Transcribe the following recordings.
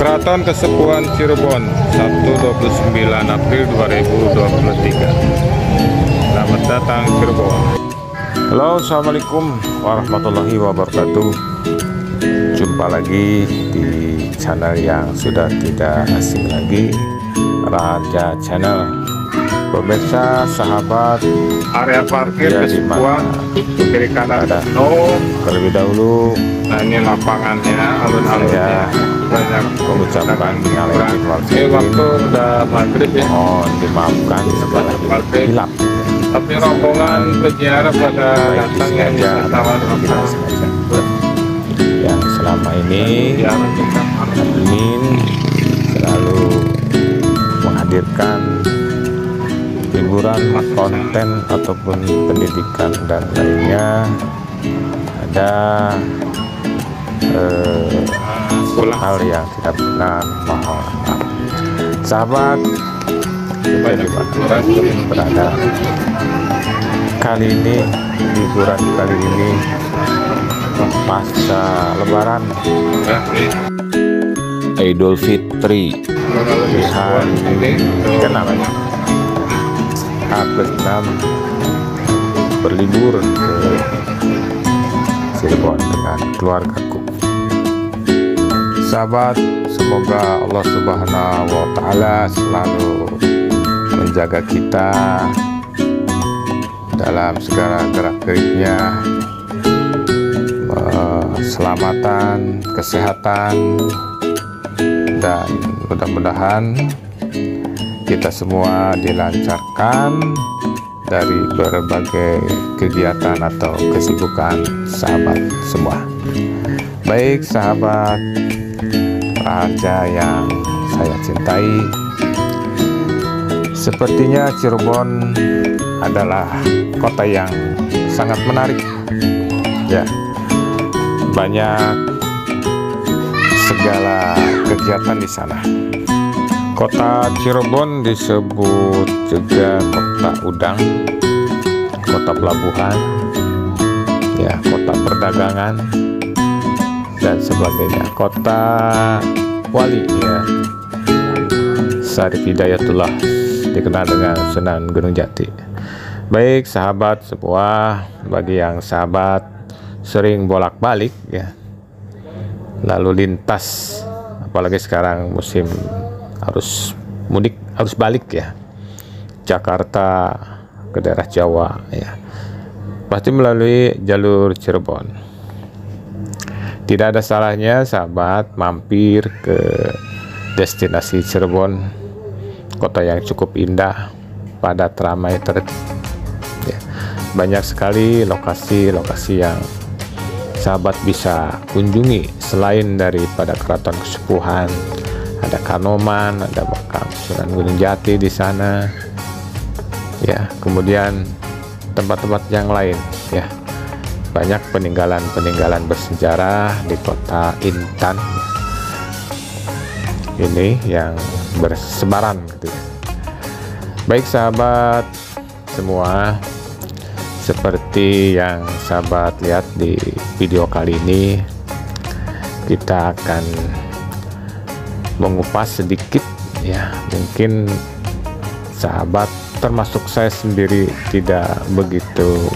Keraton Kesepuhan Cirebon, Sabtu 29 April 2023. Selamat datang Cirebon. Halo, assalamualaikum warahmatullahi wabarakatuh. Jumpa lagi di channel yang sudah tidak asing lagi, Raja Channel. Pemirsa, sahabat, area parkir Kesepuhan kiri kanan ada. Terlebih dahulu, nah ini lapangannya, alun-alunnya banyak mengucapkan waktu udah maghrib ya. Oh, dimaafkan segala hilap. Tapi rombongan peziarah pada datang yang yang selama ini admin selalu menghadirkan hiburan, konten ataupun pendidikan dan lainnya. Ada hal yang tidak benar, mohon maaf. Sahabat, kita berada kali ini, liburan kali ini pasca Lebaran, Idul Fitri di hari kenalnya H+6 berlibur ke Cirebon dengan keluargaku. Sahabat, semoga Allah Subhanahu wa Ta'ala selalu menjaga kita dalam segala gerak-geriknya, keselamatan, kesehatan, dan mudah-mudahan kita semua dilancarkan dari berbagai kegiatan atau kesibukan sahabat semua. Baik sahabat Raja yang saya cintai, sepertinya Cirebon adalah kota yang sangat menarik ya, banyak segala kegiatan di sana. Kota Cirebon disebut juga kota udang, kota pelabuhan, ya, kota perdagangan dan sebagainya. Kota wali ya, Syarif Hidayatullah, dikenal dengan Sunan Gunung Jati. Baik sahabat semua, bagi yang sahabat sering bolak-balik ya, lalu lintas, apalagi sekarang musim harus mudik, harus balik ya, Jakarta ke daerah Jawa ya, pasti melalui jalur Cirebon. Tidak ada salahnya sahabat mampir ke destinasi Cirebon, kota yang cukup indah, padat, ramai, tertib ya. Banyak sekali lokasi-lokasi yang sahabat bisa kunjungi selain daripada Keraton Kesepuhan. Ada Kanoman, ada makam Sunan Gunung Jati di sana ya, kemudian tempat-tempat yang lain ya. Banyak peninggalan-peninggalan bersejarah di kota Intan ini yang bersebaran gitu ya. Baik sahabat semua, seperti yang sahabat lihat di video kali ini, kita akan mengupas sedikit ya, mungkin sahabat termasuk saya sendiri tidak begitu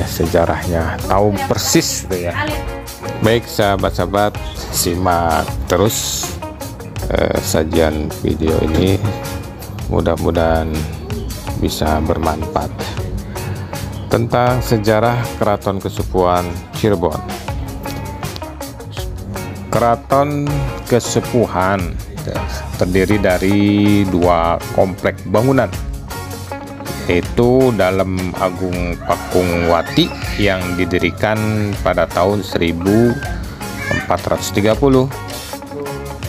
sejarahnya tahu persis gitu ya. Baik sahabat-sahabat, simak terus sajian video ini, mudah-mudahan bisa bermanfaat tentang sejarah Keraton Kesepuhan Cirebon. Keraton Kesepuhan terdiri dari dua komplek bangunan, yaitu Dalem Agung Pakungwati yang didirikan pada tahun 1430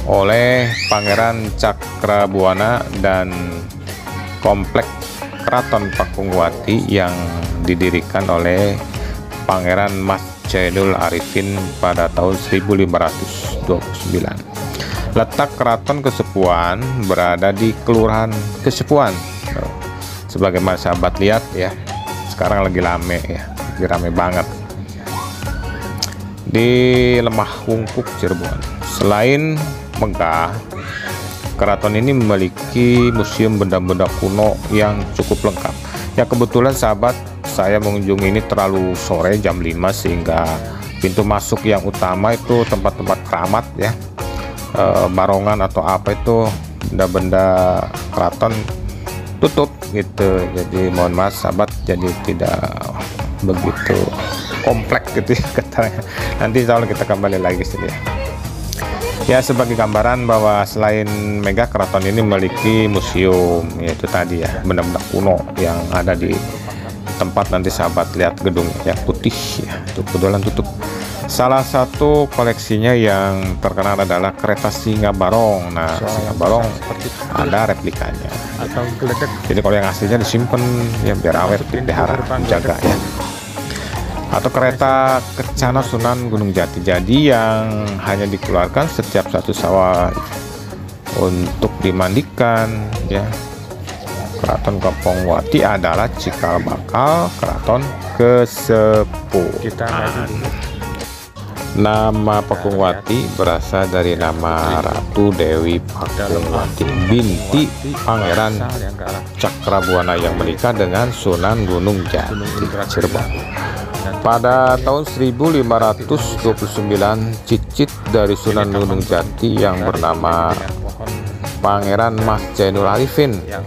oleh Pangeran Cakrabuana, dan komplek Keraton Pakungwati yang didirikan oleh Pangeran Mas Jainul Arifin pada tahun 1529. Letak Keraton Kesepuhan berada di Kelurahan Kesepuhan. Sebagaimana sahabat lihat ya, sekarang lagi rame ya, lagi rame banget di Lemah Wungkuk Cirebon. Selain megah, keraton ini memiliki museum benda-benda kuno yang cukup lengkap. Ya kebetulan sahabat, saya mengunjungi ini terlalu sore jam 5 sehingga pintu masuk yang utama itu tempat-tempat keramat ya, barongan atau apa itu benda-benda keraton tutup gitu. Jadi mohon maaf sahabat, jadi tidak begitu kompleks gitu ya katanya. Nanti insya Allah kita kembali lagi sini ya. Sebagai gambaran bahwa selain megah, keraton ini memiliki museum, yaitu tadi ya benda-benda kuno yang ada di tempat. Nanti sahabat lihat gedung yang putih ya, itu kebetulan tutup. Salah satu koleksinya yang terkenal adalah kereta Singa Barong. Nah, Singa Barong ada replikanya. Jadi kalau yang aslinya disimpan ya biar awet, dipelihara, dijaga ya. Atau kereta Kencana Sunan Gunung Jati. Jadi yang hanya dikeluarkan setiap 1 Syawal untuk dimandikan ya. Keraton Kapungwati adalah cikal bakal keraton kesepuhan. Nama Pakungwati berasal dari nama Ratu Dewi Pakungwati, binti Pangeran Cakrabuana yang menikah dengan Sunan Gunung Jati Cirebon. Pada tahun 1529, cicit dari Sunan Gunung Jati yang bernama Pangeran Mas Jainul Arifin ya,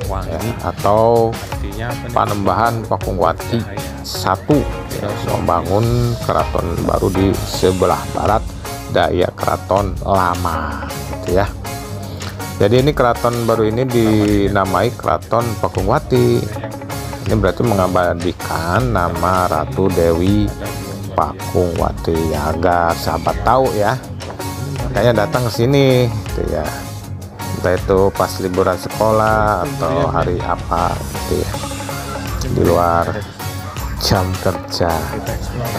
atau Panembahan Pakungwati I ya, membangun keraton baru di sebelah barat daya keraton lama gitu ya. Jadi ini keraton baru ini dinamai Keraton Pakungwati. Ini berarti mengabadikan nama Ratu Dewi Pakungwati ya, agar sahabat tahu ya, makanya datang ke sini gitu ya, entah itu pas liburan sekolah atau hari apa gitu ya, di luar jam kerja.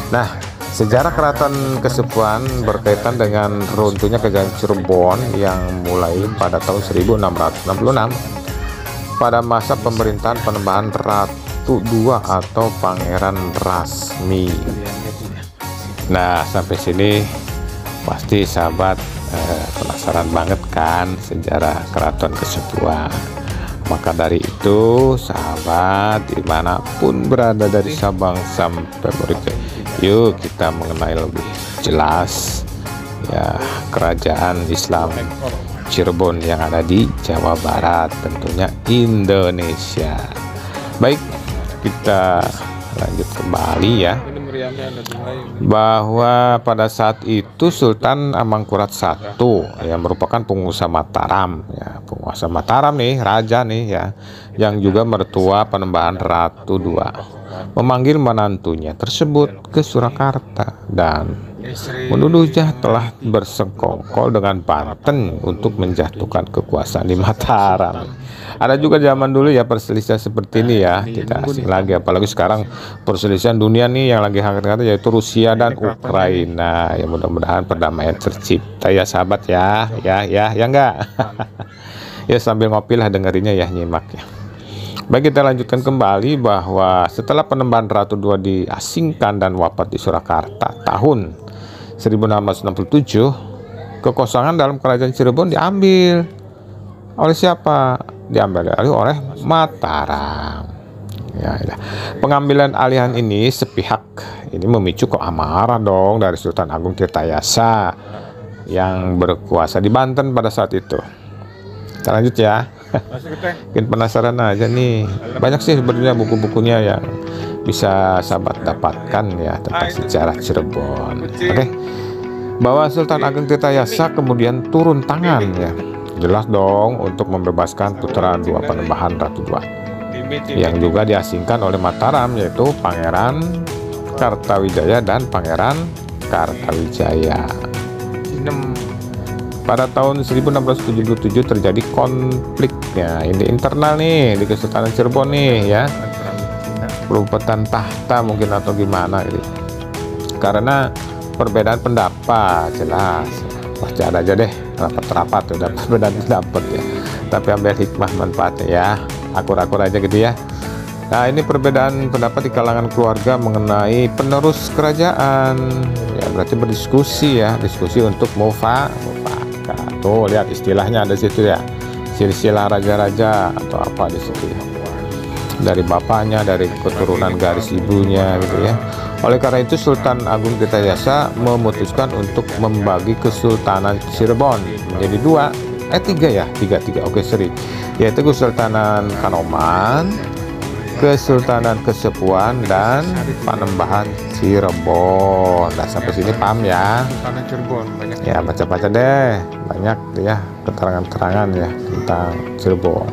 Nah, sejarah keraton kesepuhan berkaitan dengan runtuhnya Kerajaan Cirebon yang mulai pada tahun 1666 pada masa pemerintahan Panembahan Ratu II atau Pangeran Rasmi. Nah, sampai sini pasti sahabat penasaran banget kan sejarah keraton kesepuhan. Maka dari itu sahabat dimanapun berada dari Sabang sampai Merauke, yuk kita mengenai lebih jelas ya kerajaan Islam Cirebon yang ada di Jawa Barat, tentunya Indonesia. Baik, kita lanjut kembali ya, bahwa pada saat itu Sultan Amangkurat I yang merupakan penguasa Mataram ya, penguasa Mataram nih, raja nih ya, yang juga mertua Panembahan Ratu II, memanggil menantunya tersebut ke Surakarta dan menuduhnya telah bersekongkol dengan Banten untuk menjatuhkan kekuasaan di Mataram. Ada juga zaman dulu ya perselisihan seperti ini ya, tidak asing lagi, apalagi sekarang perselisihan dunia nih yang lagi hangat-hangat yaitu Rusia dan Ukraina. Ya mudah-mudahan perdamaian tercipta ya sahabat ya, ya enggak. Ya sambil ngopi lah dengerinnya ya, nyimak ya. Baik, kita lanjutkan kembali bahwa setelah Panembahan Ratu II diasingkan dan wafat di Surakarta tahun 1667, kekosongan dalam kerajaan Cirebon diambil oleh siapa? Diambil oleh Mataram. Ya. Pengambilan alihan ini sepihak ini memicu keamarah dong dari Sultan Agung Tirtayasa yang berkuasa di Banten pada saat itu. Kita lanjut ya. Mungkin penasaran aja nih, banyak sih sebenarnya buku-bukunya yang bisa sahabat dapatkan ya tentang sejarah Cirebon. Oke. Bahwa Sultan Agung Tirtayasa kemudian turun tangan ya, jelas dong, untuk membebaskan putra dua Panembahan Ratu II yang juga diasingkan oleh Mataram, yaitu Pangeran Kartawijaya dan Pangeran Kartawijaya. Pada tahun 1677 terjadi konfliknya ini internal nih di Kesultanan Cirebon nih ya, perebutan tahta mungkin atau gimana gitu. Karena perbedaan pendapat, jelas pasti ada aja deh rapat-rapat udah perbedaan pendapat ya, tapi ambil hikmah manfaatnya ya, akur-akur aja gitu ya. Nah, ini perbedaan pendapat di kalangan keluarga mengenai penerus kerajaan ya, berarti berdiskusi ya, diskusi untuk mufakat. Nah, tuh lihat istilahnya ada situ ya, silsilah raja-raja atau apa di situ ya. Dari bapaknya, dari keturunan garis ibunya gitu ya. Oleh karena itu Sultan Agung Tirtayasa memutuskan untuk membagi Kesultanan Cirebon menjadi tiga, oke seri, yaitu Kesultanan Kanoman, Kesultanan Kesepuan, dan Panembahan Cirebon. Nah, sampai sini paham ya? Ya, baca-baca deh, banyak ya keterangan-keterangan ya tentang Cirebon.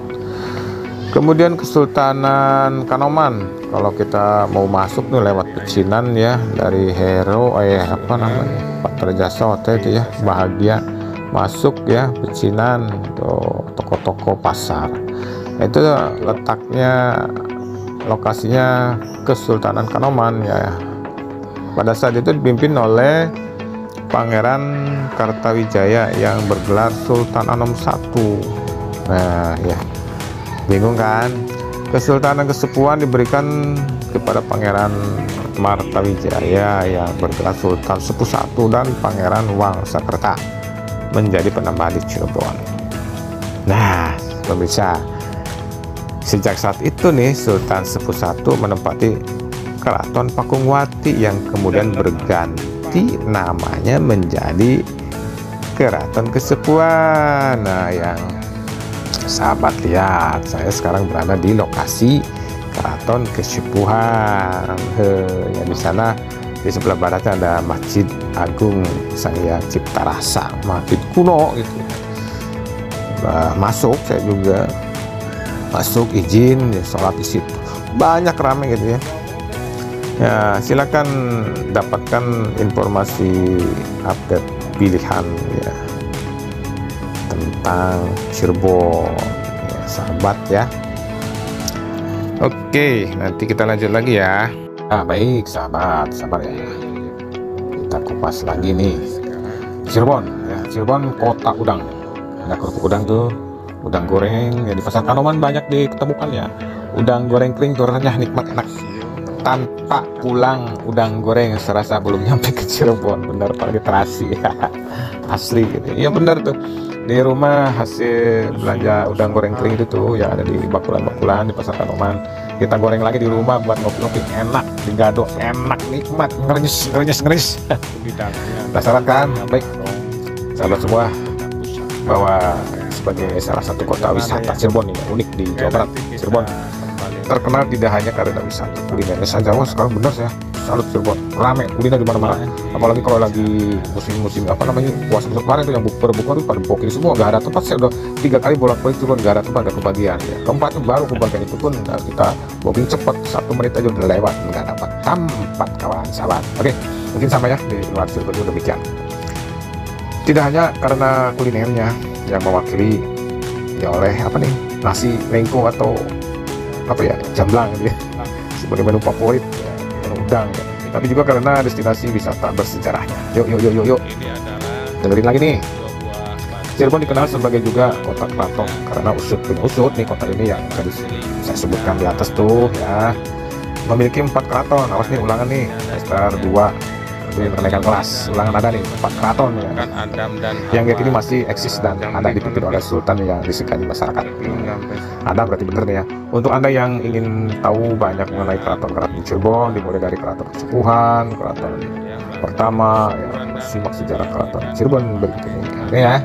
Kemudian Kesultanan Kanoman, kalau kita mau masuk nih lewat pecinan ya dari Hero apa namanya, Pak Terjasa itu ya, bahagia masuk ya pecinan tuh, toko-toko pasar. Itu letaknya, lokasinya Kesultanan Kanoman ya. Pada saat itu dipimpin oleh Pangeran Kartawijaya yang bergelar Sultan Anom I. Nah ya, bingung kan? Kesultanan Kesepuan diberikan kepada Pangeran Martawijaya yang bergelar Sultan Sepuh I dan Pangeran Wangsakerta menjadi penambah di Cirebon. Nah, pemirsa, sejak saat itu nih Sultan Sepuh I menempati Keraton Pakungwati yang kemudian berganti namanya menjadi Keraton Kesepuan. Nah, yang sahabat lihat, saya sekarang berada di lokasi Keraton Kesepuan. Ya, di sana di sebelah baratnya ada Masjid Agung Sang Hyang Ciptarasa, masjid kuno gitu. Masuk, saya juga masuk izin ya, sholat di situ. Banyak ramai gitu ya. Ya, silakan dapatkan informasi update pilihan ya tentang Cirebon ya, sahabat ya. Oke, nanti kita lanjut lagi ya. Nah, baik sahabat, sabar ya. Kita kupas lagi nih Cirebon ya. Cirebon kota udang. Ada kerupuk udang tuh, udang goreng ya, di pasar Kanoman banyak ditemukan ya. Udang goreng kering tuh rasanya nikmat, enak. Tanpa pulang udang goreng serasa belum nyampe ke Cirebon. Bener Pak, literasi ya. Asli gitu. Iya bener tuh. Di rumah hasil belanja udang goreng kering itu tuh ya, ada di bakulan-bakulan di pasar Kanoman. Kita goreng lagi di rumah buat ngopi-ngopi, enak, digado enak, nikmat, ngerenyes. Penasaran kan? Baik, sahabat semua, bahwa sebagai salah satu kota wisata Cirebon ini unik di Jawa Barat, Cirebon terkenal tidak hanya karena wisata kulinernya saja. Wah, sekarang bener ya, salut Cirebon, rame kuliner di mana-mana. Apalagi kalau lagi musim-musim apa namanya, puasa kemarin itu yang buka itu pada booking semua, nggak ada tempat. Saya udah 3 kali bolak-balik Cirebon, nggak ada tempat, nggak kebagian ya. Keempatnya baru kebagian itu pun kita booking cepat, 1 menit aja udah lewat, nggak dapat tempat kawan sahabat. Oke, mungkin sama ya di luar Cirebon juga demikian. Tidak hanya karena kulinernya yang mewakili ya oleh apa nih, nasi lengko atau apa ya, jamblang gitu ya, sebagai menu favorit ya, menu udang ya. Tapi juga karena destinasi wisata bersejarahnya. Yuk dengerin lagi nih. Cirebon dikenal sebagai juga kota keraton karena usut nih kota ini yang tadi saya sebutkan di atas tuh ya, memiliki 4 keraton. Awas nih ulangan nih, semester 2 kenaikan kelas, ulangan ada nih 4 keraton ya, yang kayak ini masih eksis dan ada dipimpin oleh sultan yang disegani masyarakat. Ada berarti bener nih ya. Untuk Anda yang ingin tahu banyak mengenai keraton-keraton Cirebon, dimulai dari Keraton Kesepuhan, Keraton pertama ya, simak sejarah Keraton Cirebon berikut ini ya.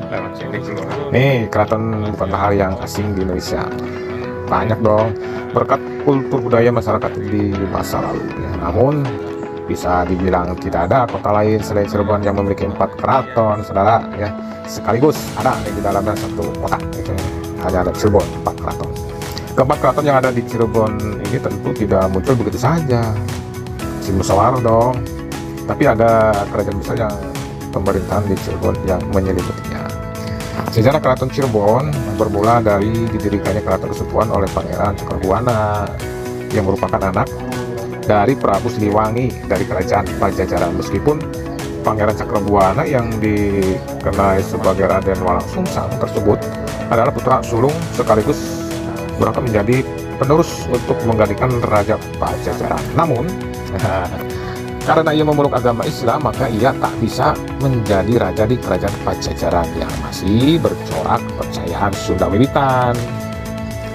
Nih, keraton bukanlah hal yang asing di Indonesia, banyak dong berkat kultur budaya masyarakat di masa lalu ya. Namun bisa dibilang tidak ada kota lain selain Cirebon yang memiliki 4 keraton, saudara ya. Sekaligus ada di dalamnya satu kota gitu. Hanya ada Cirebon 4 keraton. Keempat keraton yang ada di Cirebon ini tentu tidak muncul begitu saja, si musyawarah dong. Tapi ada kerajaan besar yang pemerintahan di Cirebon yang menyelimutinya. Sejarah Keraton Cirebon bermula dari didirikannya Keraton Kesepuan oleh Pangeran Cakrabuana yang merupakan anak dari Prabu Siliwangi dari Kerajaan Pajajaran. Meskipun Pangeran Cakrabuana yang dikenal sebagai Raden Walang Sungsang tersebut adalah putra sulung sekaligus berangkat menjadi penerus untuk menggantikan Raja Pajajaran. Namun Karena ia memeluk agama Islam, maka ia tak bisa menjadi raja di kerajaan Pajajaran yang masih bercorak kepercayaan Sunda Wiwitan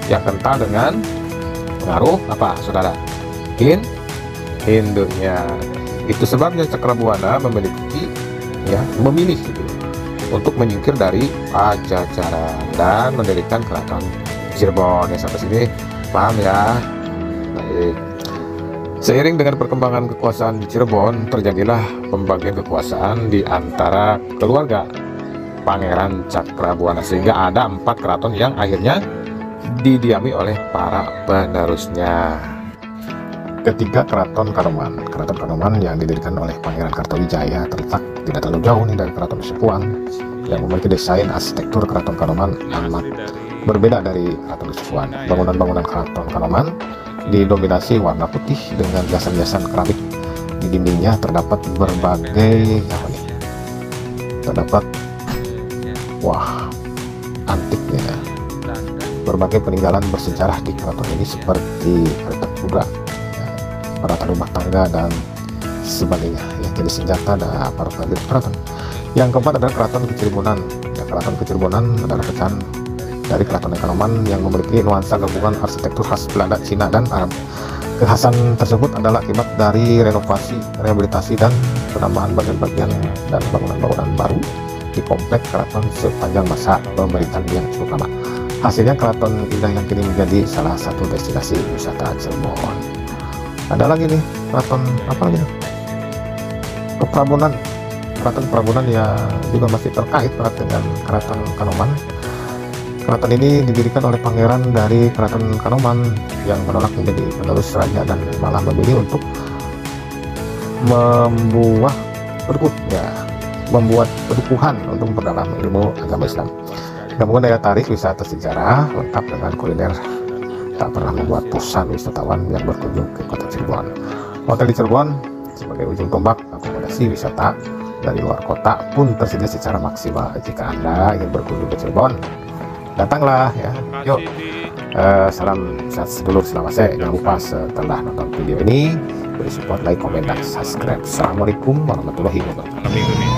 yang kental dengan pengaruh apa, saudara? Hindunya. Itu sebabnya Cakrabuana memilih gitu, untuk menyingkir dari Pajajaran dan mendirikan keraton Cirebon. Ya, sampai sini paham ya? Baik. Seiring dengan perkembangan kekuasaan di Cirebon, terjadilah pembagian kekuasaan di antara keluarga Pangeran Cakrabuana, sehingga ada 4 keraton yang akhirnya didiami oleh para penerusnya. Ketiga, Keraton Kanoman. Keraton Kanoman yang didirikan oleh Pangeran Kartawijaya terletak tidak terlalu jauh nih dari Keraton Kasepuhan, yang memiliki desain arsitektur Keraton Kanoman amat berbeda dari Keraton Kasepuhan. Bangunan-bangunan Keraton Kanoman didominasi warna putih dengan hiasan-hiasan keramik. Di dindingnya terdapat berbagai antiknya, berbagai peninggalan bersejarah di keraton ini seperti kereta kuda, peralatan rumah tangga dan sebagainya, jadi senjata dan prajurit keraton. Yang keempat adalah Keraton Kecirebonan. Keraton Kecirebonan adalah pecahan dari Keraton Kanoman yang memiliki nuansa gabungan arsitektur khas Belanda, Cina, dan Arab. Kekhasan tersebut adalah akibat dari renovasi, rehabilitasi, dan penambahan bagian-bagian dan bangunan-bangunan baru di komplek keraton sepanjang masa pemerintahan yang cukup lama. Hasilnya keraton indah yang kini menjadi salah satu destinasi wisata Cirebon. Ada lagi nih keraton apa lagi? Prabonan. Keraton Prabonan ya juga masih terkait erat dengan Keraton Kanoman. Keraton ini didirikan oleh pangeran dari Keraton Kanoman yang menolak menjadi penerus raja dan malah memilih untuk membuat pedukuhan untuk memperdalam ilmu agama Islam. Gabungan daya tarik wisata sejarah lengkap dengan kuliner tak pernah membuat bosan wisatawan yang berkunjung ke kota Cirebon. Hotel di Cirebon sebagai ujung tombak akomodasi wisata dari luar kota pun tersedia secara maksimal. Jika Anda ingin berkunjung ke Cirebon, datanglah ya. Yuk, salam sehat sedulur, selamat saya. Jangan lupa setelah nonton video ini beri support, like, komen, dan subscribe. Assalamualaikum warahmatullahi wabarakatuh. Minggu nih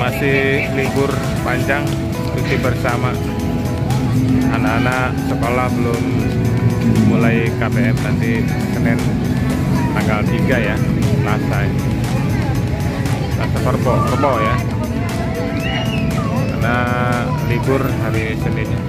masih libur panjang, cuti bersama. Anak-anak sekolah belum mulai KBM, nanti Senin tanggal 3 ya, Selasa Rebo ya, karena libur hari Seninnya.